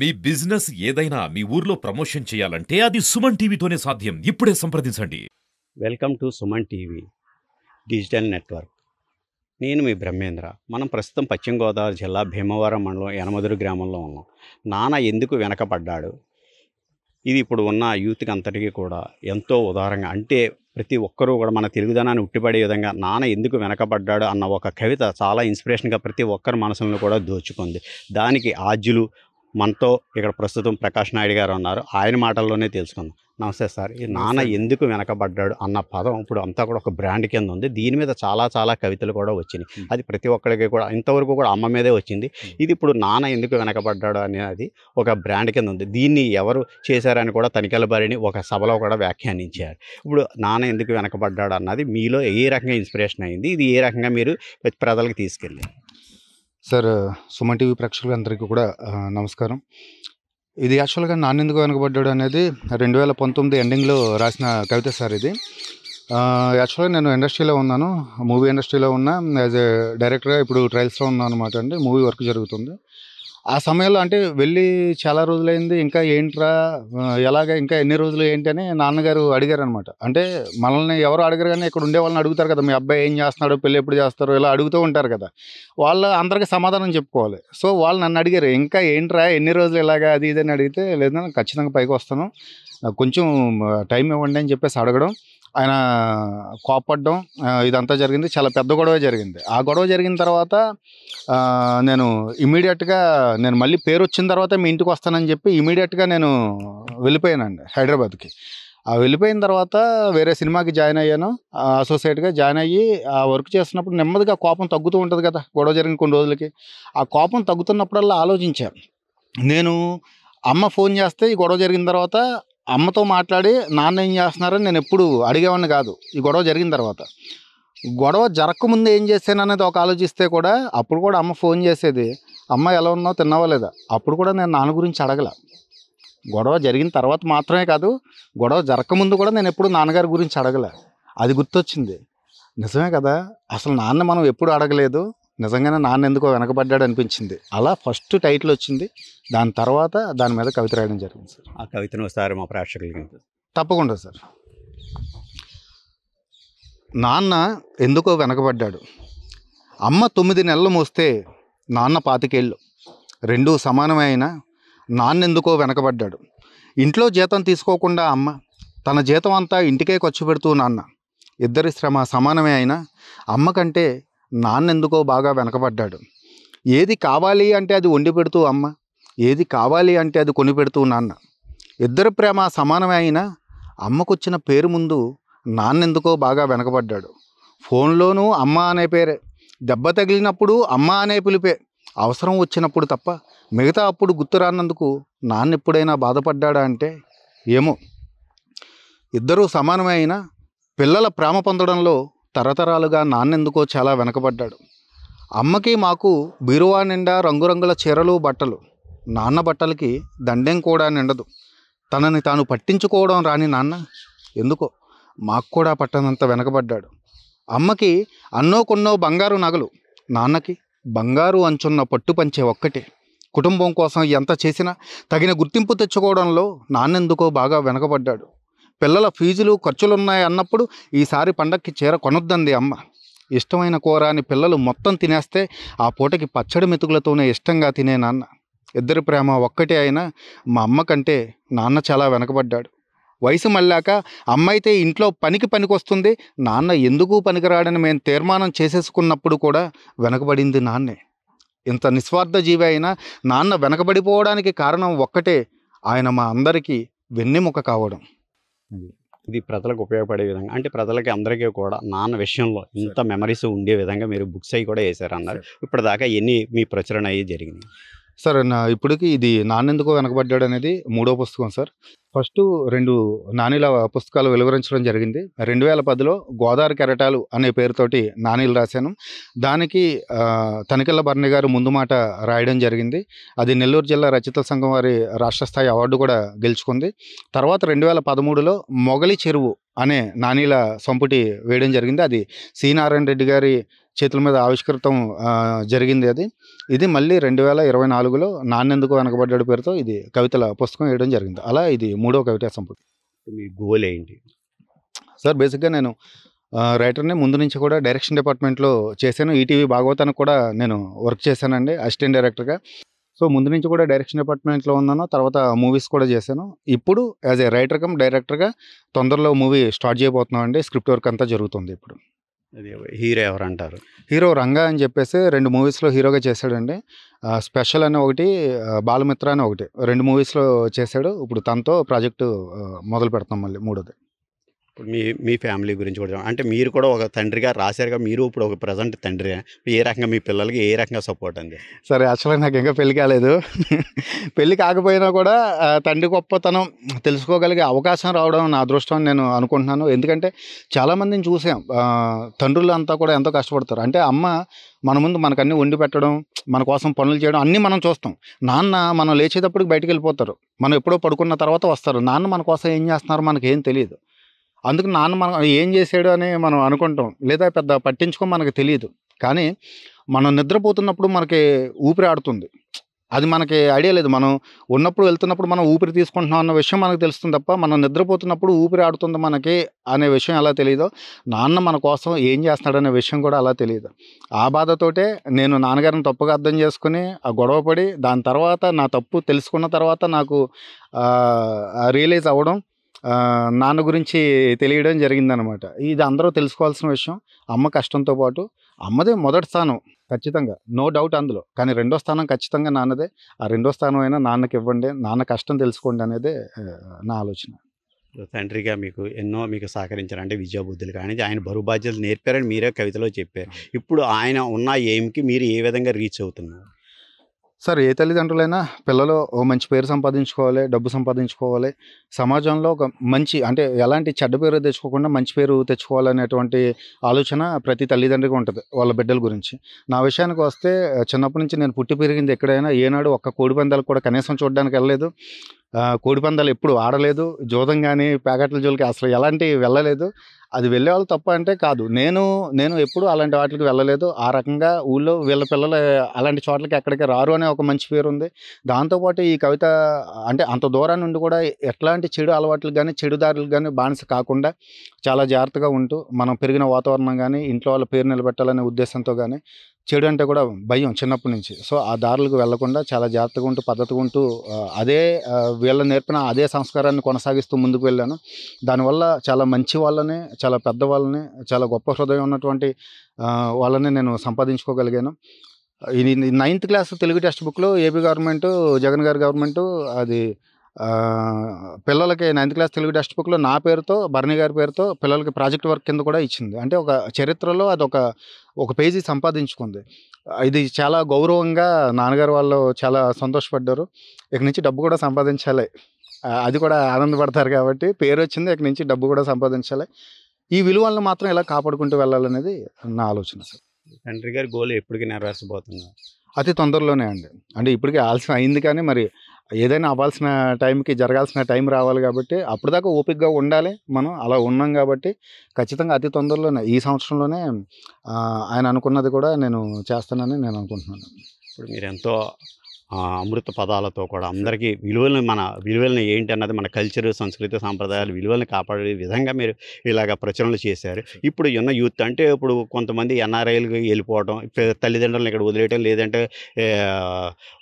మీ business ఏదైనా మీ ఊర్లో promotion చేయాలంటే అది సుమన్ టీవీతోనే సాధ్యం. ఇప్పుడే సంప్రదించండి. Welcome to Suman TV digital network. నేను మీ బ్రహ్మేంద్ర. మనం ప్రస్తుతం పశ్చిమ గోదావరి జిల్లా భీమవరం మండలం యనమదురు గ్రామంలో ఉన్నాం. నాన్న ఎందుకు వెనకపడ్డాడు? ఇది ఇప్పుడు ఉన్న యూత్కి అంతటికీ కూడా ఎంతో ఉదారంగా, అంటే ప్రతి ఒక్కరూ కూడా మన తెలుగుదనాన్ని ఉట్టిపడే విధంగా నాన్న ఎందుకు వెనకబడ్డాడు అన్న ఒక కవిత చాలా ఇన్స్పిరేషన్గా ప్రతి ఒక్కరి మనసులను కూడా దోచుకుంది. దానికి ఆద్యులు మనతో ఇక్కడ ప్రస్తుతం ప్రకాష్ నాయుడు గారు ఉన్నారు. ఆయన మాటల్లోనే తెలుసుకుందాం. నమస్తే సార్. ఈ నాన్న ఎందుకు వెనకబడ్డాడు అన్న పదం ఇప్పుడు అంతా కూడా ఒక బ్రాండ్ కింద ఉంది. దీని మీద చాలా కవితలు కూడా వచ్చినాయి. అది ప్రతి ఒక్కరికి కూడా ఇంతవరకు కూడా అమ్మ మీదే వచ్చింది. ఇది ఇప్పుడు నాన్న ఎందుకు వెనకబడ్డాడు అనేది ఒక బ్రాండ్ కింద ఉంది. దీన్ని ఎవరు చేశారని కూడా తనిఖీల బారిని ఒక సభలో కూడా వ్యాఖ్యానించారు. ఇప్పుడు నాన్న ఎందుకు వెనకబడ్డాడు అన్నది మీలో ఏ రకంగా ఇన్స్పిరేషన్ అయింది? ఇది ఏ రకంగా మీరు ప్రజలకు తీసుకెళ్ళి? సార్, సుమన్ టీవీ ప్రేక్షకులందరికీ కూడా నమస్కారం. ఇది యాక్చువల్గా నాన్నెందుకు వెనకబడ్డాడు అనేది 2019 ఎండింగ్లో రాసిన కవిత సార్. ఇది యాక్చువల్గా నేను ఇండస్ట్రీలో ఉన్నాను, మూవీ ఇండస్ట్రీలో ఉన్నా. యాజ్ ఏ డైరెక్టర్గా ఇప్పుడు ట్రయల్స్లో ఉన్నాను అనమాట. అండి మూవీ వర్క్ జరుగుతుంది. ఆ సమయంలో అంటే వెళ్ళి చాలా రోజులైంది, ఇంకా ఏంట్రా ఎలాగ ఇంకా ఎన్ని రోజులు ఏంటి అని నాన్నగారు అడిగారు అనమాట. అంటే మనల్ని ఎవరు అడగరు కానీ ఇక్కడ ఉండే వాళ్ళని అడుగుతారు కదా, మీ అబ్బాయి ఏం చేస్తున్నాడు, పెళ్ళి ఎప్పుడు చేస్తారు, ఇలా అడుగుతూ ఉంటారు కదా. వాళ్ళు అందరికీ సమాధానం చెప్పుకోవాలి. సో వాళ్ళు నన్ను అడిగారు, ఇంకా ఏంట్రా ఎన్ని రోజులు ఇలాగా అది ఇది అని అడిగితే, లేదా ఖచ్చితంగా పైకి వస్తాను, నాకు కొంచెం టైం ఇవ్వండి అని చెప్పేసి అడగడం, ఆయన కోపడ్డం, ఇదంతా జరిగింది. చాలా పెద్ద గొడవ జరిగింది. ఆ గొడవ జరిగిన తర్వాత నేను ఇమీడియట్గా నేను మళ్ళీ పేరు వచ్చిన తర్వాత మీ ఇంటికి వస్తానని చెప్పి ఇమీడియట్గా నేను వెళ్ళిపోయానండి హైదరాబాద్కి. వెళ్ళిపోయిన తర్వాత వేరే సినిమాకి జాయిన్ అయ్యాను. అసోసియేట్గా జాయిన్ అయ్యి ఆ వర్క్ చేస్తున్నప్పుడు నెమ్మదిగా కోపం తగ్గుతూ ఉంటుంది కదా గొడవ జరిగిన కొన్ని రోజులకి. ఆ కోపం తగ్గుతున్నప్పుడల్లా ఆలోచించాను. నేను అమ్మ ఫోన్ చేస్తే ఈ గొడవ జరిగిన తర్వాత అమ్మతో మాట్లాడి నాన్న ఏం చేస్తున్నారని నేను ఎప్పుడు అడిగేవాడిని కాదు. ఈ గొడవ జరిగిన తర్వాత, గొడవ జరగకముందు ఏం చేశాను అనేది ఒక ఆలోచిస్తే కూడా, అప్పుడు కూడా అమ్మ ఫోన్ చేసేది, అమ్మ ఎలా ఉన్నావు, తిన్నావా లేదా. అప్పుడు కూడా నేను నాన్న గురించి అడగల. గొడవ జరిగిన తర్వాత మాత్రమే కాదు, గొడవ జరగకముందు కూడా నేను ఎప్పుడు నాన్నగారి గురించి అడగలే. అది గుర్తొచ్చింది. నిజమే కదా, అసలు నాన్న మనం ఎప్పుడు అడగలేదు. నిజంగానే నాన్న ఎందుకో వెనకబడ్డాడు అనిపించింది. అలా ఫస్ట్ టైటిల్ వచ్చింది. దాని తర్వాత దాని మీద కవిత రాయడం జరిగింది సార్. ఆ కవితను ఒకసారి మా ప్రేక్షకులకి. తప్పకుండా సార్. నాన్న ఎందుకో వెనకబడ్డాడు. అమ్మ 9 నెలలు మోస్తే నాన్న 25 ఏళ్ళు. రెండూ సమానమే అయినా నాన్నెందుకో వెనకబడ్డాడు. ఇంట్లో జీతం తీసుకోకుండా అమ్మ, తన జీతం అంతా ఇంటికే ఖర్చు పెడుతూ నాన్న. ఇద్దరి శ్రమ సమానమే అయినా అమ్మ కంటే నాన్నెందుకో బాగా వెనకబడ్డాడు. ఏది కావాలి అంటే అది వండి పెడుతూ అమ్మ, ఏది కావాలి అంటే అది కొని పెడుతూ నాన్న. ఇద్దరి ప్రేమ సమానమే అయినా అమ్మకొచ్చిన పేరు ముందు నాన్నెందుకో బాగా వెనకబడ్డాడు. ఫోన్లోనూ అమ్మ అనే పేరే, దెబ్బ తగిలినప్పుడు అమ్మ అనే పిలిపే, అవసరం వచ్చినప్పుడు తప్ప మిగతా అప్పుడు గుర్తురానందుకు నాన్న ఎప్పుడైనా బాధపడ్డాడా అంటే ఏమో. ఇద్దరూ సమానమే అయినా పిల్లల ప్రేమ పొందడంలో తరతరాలుగా నాన్నెందుకో చాలా వెనకబడ్డాడు. అమ్మకి మాకు బీరువా నిండా రంగురంగుల చీరలు బట్టలు, నాన్న బట్టలకి దండెం కూడా నిండదు. తనని తాను పట్టించుకోవడం రాని నాన్న ఎందుకో మాకు కూడా పట్టనంత వెనకబడ్డాడు. అమ్మకి అన్నో కొన్నో బంగారు నగలు, నాన్నకి బంగారు అంచున్న పట్టుపంచే ఒక్కటే. కుటుంబం కోసం ఎంత చేసినా తగిన గుర్తింపు తెచ్చుకోవడంలో నాన్నెందుకో బాగా వెనకబడ్డాడు. పిల్లల ఫీజులు ఖర్చులున్నాయి అన్నప్పుడు ఈసారి పండక్కి చీర కొనొద్దంది అమ్మ. ఇష్టమైన కూర అని పిల్లలు మొత్తం తినేస్తే ఆ పూటకి పచ్చడి మెతుకులతోనే ఇష్టంగా తినే నాన్న. ఇద్దరి ప్రేమ ఒక్కటే అయినా మా అమ్మ కంటే నాన్న చాలా వెనకబడ్డాడు. వయసు మళ్ళాక అమ్మ అయితే ఇంట్లో పనికొస్తుంది, నాన్న ఎందుకు పనికిరాడని మేము తీర్మానం చేసేసుకున్నప్పుడు కూడా వెనకబడింది నాన్నే. ఇంత నిస్వార్థ జీవి అయినా నాన్న వెనకబడిపోవడానికి కారణం ఒక్కటే, ఆయన మా అందరికీ వెన్నెముక కావడం. ఇది ప్రజలకు ఉపయోగపడే విధంగా, అంటే ప్రజలకి అందరికీ కూడా నాన్న విషయంలో ఇంత మెమరీస్ ఉండే విధంగా మీరు బుక్స్ అవి కూడా వేశారు అన్నారు. ఇప్పటిదాకా ఎన్ని మీ ప్రచురణ అయ్యి జరిగింది? సార్, ఇప్పటికి ఇది నాన్నెందుకో వెనకబడ్డాడు అనేది 3వ పుస్తకం సార్. ఫస్ట్ 2 నానీల పుస్తకాలు వెలువరించడం జరిగింది. 2010లో గోదావరి కెరటాలు అనే పేరుతోటి నానీలు రాశాను. దానికి తనికెళ్ళ భరణి గారు ముందు మాట రాయడం జరిగింది. అది నెల్లూరు జిల్లా రచయితల సంఘం వారి రాష్ట్ర స్థాయి అవార్డు కూడా గెలుచుకుంది. తర్వాత 2013లో మొగలి చెరువు అనే నానీల సంపుటి వేయడం జరిగింది. అది సి నారాయణ రెడ్డి గారి చేతుల మీద ఆవిష్కృతం జరిగింది అది. ఇది మళ్ళీ 2024లో నాన్నెందుకు వెనకబడ్డాడు పేరుతో ఇది కవితల పుస్తకం వేయడం జరిగింది. అలా ఇది 3వ కవితా సంపుటి. మీ గోల్ ఏంటి? సార్ బేసిక్‌గా నేను రైటర్‌ని ముందు నుంచి కూడా డైరెక్షన్ డిపార్ట్మెంట్‌లో చేశాను. ఈటీవీ భాగవతానికి కూడా నేను వర్క్ చేశానండి అసిస్టెంట్ డైరెక్టర్‌గా. సో, ముందు నుంచి కూడా డైరెక్షన్ డిపార్ట్మెంట్‌లో ఉన్నాను. తర్వాత మూవీస్ కూడా చేశాను. ఇప్పుడు యాజ్ ఎ రైటర్ కమ్ డైరెక్టర్‌గా తొందరలో మూవీ స్టార్ట్ చేయబోతున్నామండి. స్క్రిప్ట్ వర్క్ అంతా జరుగుతుంది ఇప్పుడు. అది హీరో ఎవరంటారు? హీరో 'రంగా' అని చెప్పేసి 2 మూవీస్‌లో హీరోగా చేశాడండి. 'స్పెషల్' అని ఒకటి, 'బాలమిత్ర' అని ఒకటి 2 మూవీస్‌లో చేశాడు. ఇప్పుడు తనతో ప్రాజెక్టు మొదలు పెడతాం మళ్ళీ మూడోది. ఇప్పుడు మీ ఫ్యామిలీ గురించి కూడా అంటే మీరు కూడా ఒక తండ్రిగా రాశారుగా, మీరు ఇప్పుడు ఒక ప్రజెంట్ తండ్రి. ఏ రకంగా మీ పిల్లలకి ఏ రకంగా సపోర్ట్ అంది? సరే యాక్చువల్‌గా నాకు ఇంకా పెళ్లి కాలేదు. పెళ్లి కాకపోయినా కూడా తండ్రి గొప్పతనం తెలుసుకోగలిగే అవకాశం రావడం నా అదృష్టం అని నేను అనుకుంటున్నాను. ఎందుకంటే చాలామందిని చూసాం, తండ్రులంతా కూడా ఎంతో కష్టపడతారు. అంటే అమ్మ మన ముందు మనకన్నీ వండి పెట్టడం, మన కోసం పనులు చేయడం అన్నీ మనం చూస్తాం. నాన్న మనం లేచేటప్పటికి బయటికి వెళ్ళిపోతారు. మనం ఎప్పుడో పడుకున్న తర్వాత వస్తారు. నాన్న మన కోసం ఏం చేస్తున్నారో మనకేం తెలీదు. అందుకు నాన్న మనం ఏం చేసాడు అని మనం అనుకుంటాం, లేదా పెద్ద పట్టించుకో మనకు తెలియదు. కానీ మనం నిద్రపోతున్నప్పుడు మనకి ఊపిరి ఆడుతుంది. అది మనకి ఐడియా లేదు. మనం ఉన్నప్పుడు వెళ్తున్నప్పుడు మనం ఊపిరి తీసుకుంటున్నాం అన్న విషయం మనకు తెలుస్తుంది తప్ప, మనం నిద్రపోతున్నప్పుడు ఊపిరి ఆడుతుంది మనకి అనే విషయం ఎలా తెలియదో, నాన్న మన కోసం ఏం చేస్తున్నాడనే విషయం కూడా అలా తెలియదు. ఆ బాధతోటే నేను నాన్నగారిని తప్పుగా అర్థం చేసుకుని గొడవపడి, దాని తర్వాత నా తప్పు తెలుసుకున్న తర్వాత నాకు రియలైజ్ అవ్వడం, నాన్న గురించి తెలియడం జరిగిందనమాట. ఇది అందరూ తెలుసుకోవాల్సిన విషయం. అమ్మ కష్టంతో పాటు అమ్మదే మొదటి స్థానం ఖచ్చితంగా, నో డౌట్ అందులో. కానీ రెండో స్థానం ఖచ్చితంగా నాన్నదే. ఆ రెండో స్థానం అయినా నాన్నకి ఇవ్వండి, నాన్న కష్టం తెలుసుకోండి అనేదే నా ఆలోచన. తండ్రిగా మీకు సహకరించారు. అంటే విద్యాబుద్ధులు కానీ ఆయన బరువు బాధ్యతలు నేర్పారని మీరే కవితలో చెప్పారు. ఇప్పుడు ఆయన ఉన్న ఎయిమ్‌కి మీరు ఏ విధంగా రీచ్ అవుతున్నారు? సార్ ఏ తల్లిదండ్రులైనా పిల్లలు ఓ మంచి పేరు సంపాదించుకోవాలి, డబ్బు సంపాదించుకోవాలి, సమాజంలో ఒక మంచి అంటే ఎలాంటి చెడ్డ పేరు తెచ్చుకోకుండా మంచి పేరు తెచ్చుకోవాలనేటువంటి ఆలోచన ప్రతి తల్లిదండ్రికి ఉంటుంది వాళ్ళ బిడ్డల గురించి. నా విషయానికి వస్తే చిన్నప్పటి నుంచి నేను పుట్టి పెరిగింది ఎక్కడైనా, ఏనాడు ఒక్క కోడిపందాలకు కూడా కనీసం చూడడానికి వెళ్ళలేదు. కోడిపందాలు ఎప్పుడు ఆడలేదు. జూదం కానీ ప్యాకెట్ల జోలికి అసలు ఎలాంటివి వెళ్ళలేదు. అది వెళ్ళేవాళ్ళు తప్ప అంటే కాదు. నేను ఎప్పుడూ అలాంటి వాటికి వెళ్ళలేదు. ఆ రకంగా ఊళ్ళో వీళ్ళ పిల్లలు అలాంటి చోట్లకి ఎక్కడికి రారు అనే ఒక మంచి పేరుంది. దాంతోపాటు ఈ కవిత అంటే అంత దూరం నుండి కూడా ఎట్లాంటి చెడు అలవాట్లకు కానీ, చెడు దారులకు కానీ బానిస కాకుండా చాలా జాగ్రత్తగా ఉంటూ, మనం పెరిగిన వాతావరణం కానీ, ఇంట్లో వాళ్ళ పేరు నిలబెట్టాలనే ఉద్దేశంతో కానీ, చెడు అంటే కూడా భయం చిన్నప్పటి నుంచి. సో, ఆ దారులకు వెళ్ళకుండా చాలా జాగ్రత్తగా ఉంటూ, పద్ధతిగా ఉంటూ అదే వీళ్ళు నేర్పిన అదే సంస్కారాన్ని కొనసాగిస్తూ ముందుకు వెళ్ళాను. దానివల్ల చాలా మంచి వాళ్ళని, చాలా పెద్దవాళ్ళని, చాలా గొప్ప హృదయం ఉన్నటువంటి వాళ్ళని నేను సంపాదించుకోగలిగాను. ఇది 9th క్లాస్ తెలుగు టెక్స్ట్ బుక్‌లో ఏపీ గవర్నమెంటు, జగన్ గారి గవర్నమెంటు అది పిల్లలకి 9th క్లాస్ తెలుగు టెక్స్ట్ బుక్‌లో నా పేరుతో, భరణి గారి పేరుతో పిల్లలకి ప్రాజెక్ట్ వర్క్ కింద కూడా ఇచ్చింది. అంటే ఒక చరిత్రలో ఒక పేజీ సంపాదించుకుంది. ఇది చాలా గౌరవంగా నాన్నగారు వాళ్ళు చాలా సంతోషపడ్డారు. ఇక నుంచి డబ్బు కూడా సంపాదించాలి, అది కూడా ఆనందపడతారు కాబట్టి, పేరొచ్చింది ఇక నుంచి డబ్బు కూడా సంపాదించాలి. ఈ విలువలను మాత్రం ఇలా కాపాడుకుంటూ వెళ్ళాలనేది నా ఆలోచన సార్. తండ్రి గారి గోల్ ఎప్పటికి నెరవేర్చబోతున్నారు? అతి తొందరలోనే అండి. అంటే ఇప్పటికే ఆలస్యం అయింది కానీ మరి ఏదైనా అవ్వాల్సిన టైంకి జరగాల్సిన టైం రావాలి కాబట్టి అప్పటిదాకా ఓపికగా ఉండాలి. మనం అలా ఉన్నాం కాబట్టి ఖచ్చితంగా అతి తొందరలోనే ఈ సంవత్సరంలోనే ఆయన అనుకున్నది కూడా నేను చేస్తానని నేను అనుకుంటున్నాను. ఇప్పుడు మీరెంతో అమృత పదాలతో కూడా అందరికీ మన విలువలను ఏంటి అన్నది, మన కల్చర్, సంస్కృతి, సాంప్రదాయాలు విలువలను కాపాడే విధంగా మీరు ఇలాగ ప్రచురణలు చేశారు. ఇప్పుడు ఉన్న యూత్ అంటే ఇప్పుడు కొంతమంది ఎన్ఆర్ఐలకు వెళ్ళిపోవడం, తల్లిదండ్రులను ఇక్కడ వదిలేయడం, లేదంటే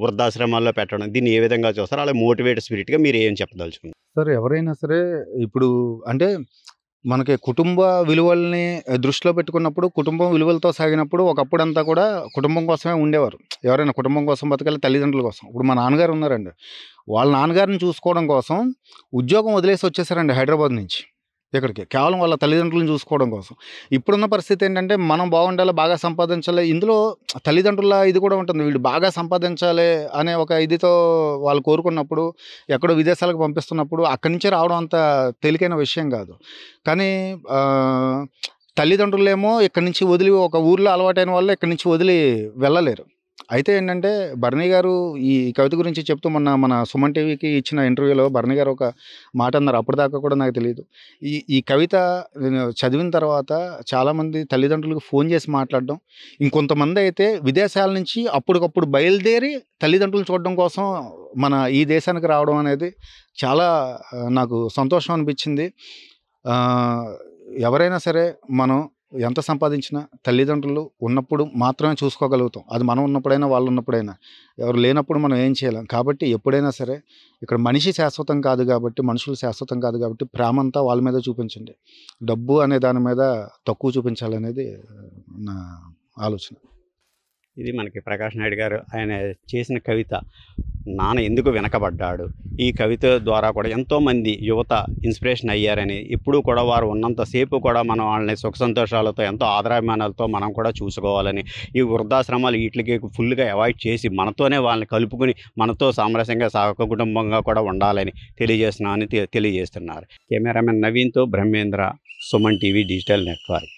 వృద్ధాశ్రమాల్లో పెట్టడం, దీన్ని ఏ విధంగా చూస్తారు? అలా మోటివేట్ స్పిరిట్గా మీరు ఏం చెప్పదలుచుకున్నారు? సార్ ఎవరైనా సరే ఇప్పుడు అంటే మనకి కుటుంబ విలువల్ని దృష్టిలో పెట్టుకున్నప్పుడు, కుటుంబం విలువలతో సాగినప్పుడు ఒకప్పుడంతా కూడా కుటుంబం కోసమే ఉండేవారు. ఎవరైనా కుటుంబం కోసం బతకాలి, తల్లిదండ్రుల కోసం. ఇప్పుడు మా నాన్నగారు ఉన్నారండి, వాళ్ళ నాన్నగారిని చూసుకోవడం కోసం ఉద్యోగం వదిలేసి వచ్చేసారండి హైదరాబాద్ నుంచి ఇక్కడికి, కేవలం వాళ్ళ తల్లిదండ్రులను చూసుకోవడం కోసం. ఇప్పుడున్న పరిస్థితి ఏంటంటే మనం బాగుండాలి, బాగా సంపాదించాలి. ఇందులో తల్లిదండ్రుల ఇది కూడా ఉంటుంది, వీళ్ళు బాగా సంపాదించాలి అనే ఒక ఇదితో వాళ్ళు కోరుకున్నప్పుడు, ఎక్కడో విదేశాలకు పంపిస్తున్నప్పుడు అక్కడి నుంచే రావడం అంత తేలికైన విషయం కాదు. కానీ తల్లిదండ్రులేమో ఇక్కడి నుంచి వదిలి, ఒక ఊర్లో అలవాటైన వాళ్ళు ఇక్కడి నుంచి వదిలి వెళ్ళలేరు. అయితే ఏంటంటే భరణి గారు ఈ కవిత గురించి చెప్తూ మొన్న మన సుమన్ టీవీకి ఇచ్చిన ఇంటర్వ్యూలో భరణి గారు ఒక మాట అన్నారు. అప్పటిదాకా కూడా నాకు తెలియదు. ఈ కవిత నేను చదివిన తర్వాత చాలామంది తల్లిదండ్రులకు ఫోన్ చేసి మాట్లాడడం, ఇంకొంతమంది అయితే విదేశాల నుంచి అప్పటికప్పుడు బయలుదేరి తల్లిదండ్రులను చూడడం కోసం మన ఈ దేశానికి రావడం అనేది చాలా నాకు సంతోషం అనిపించింది. ఎవరైనా సరే మనం ఎంత సంపాదించినా తల్లిదండ్రులు ఉన్నప్పుడు మాత్రమే చూసుకోగలుగుతాం. అది మనం ఉన్నప్పుడైనా, వాళ్ళు ఉన్నప్పుడైనా. ఎవరు లేనప్పుడు మనం ఏం చేయలేం. కాబట్టి ఎప్పుడైనా సరే ఇక్కడ మనిషి శాశ్వతం కాదు కాబట్టి, మనుషులు శాశ్వతం కాదు కాబట్టి ప్రేమంతా వాళ్ళ మీద చూపించండి. డబ్బు అనే దాని మీద తక్కువ చూపించాలనేది నా ఆలోచన. ఇది మనకి ప్రకాష్ నాయుడు గారు ఆయన చేసిన కవిత నాన్న ఎందుకు వెనకబడ్డాడు. ఈ కవిత ద్వారా కూడా ఎంతోమంది యువత ఇన్స్పిరేషన్ అయ్యారని, ఎప్పుడూ కూడా వారు ఉన్నంతసేపు కూడా మనం వాళ్ళని సుఖ సంతోషాలతో ఎంతో ఆదరాభిమానాలతో మనం కూడా చూసుకోవాలని, ఈ వృద్ధాశ్రమాలు వీటికి ఫుల్గా అవాయిడ్ చేసి మనతోనే వాళ్ళని కలుపుకొని మనతో సామరస్యంగా సహకుటుంబంగా కూడా ఉండాలని తెలియజేస్తున్నారు. కెమెరామెన్ నవీన్తో Brahmendra, Suman TV digital network.